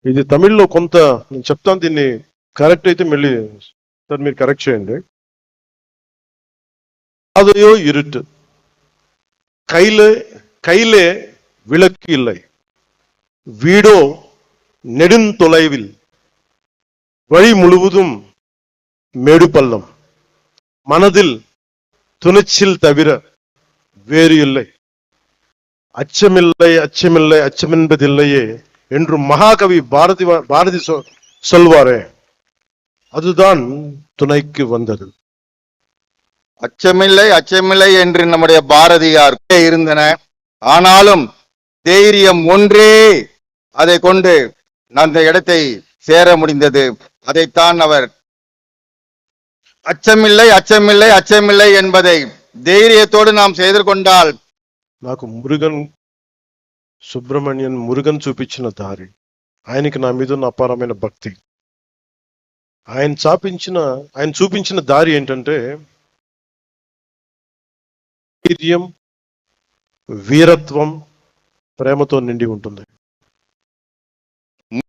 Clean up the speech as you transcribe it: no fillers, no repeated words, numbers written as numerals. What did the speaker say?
ఇది తమిళ్లో కొంత నేను చెప్తాను, దీన్ని కరెక్ట్ అయితే మళ్ళీ సార్ మీరు కరెక్ట్ చేయండి. அதையோ இருட்டு, கையிலே விளக்கு இல்லை, வீடோ நெடுந்தொலைவில், வழி முழுவதும் மேடு பள்ளம், மனதில் துணிச்சல் தவிர வேறு இல்லை, அச்சமில்லை அச்சமில்லை அச்சமென்பதில்லையே என்று மகாகவி பாரதி சொல்வாரே, அதுதான் துணைக்கு வந்தது. அச்சமில்லை அச்சமில்லை என்று நம்முடைய பாரதியார் இருந்தன. ஆனாலும் தைரியம் ஒன்றே அதை கொண்டு அந்த இடத்தை சேர முடிந்தது. அதைத்தான் அவர் அச்சமில்லை அச்சமில்லை அச்சமில்லை என்பதை தைரியத்தோடு நாம் செய்து கொண்டால். నాకు మురుగన్ చూపించిన దారి, ఆయనకి నా మీద ఉన్న అపారమైన భక్తి. ఆయన చూపించిన దారి ఏంటంటే ధైర్యం, వీరత్వం, ప్రేమతో నిండి ఉంటుంది.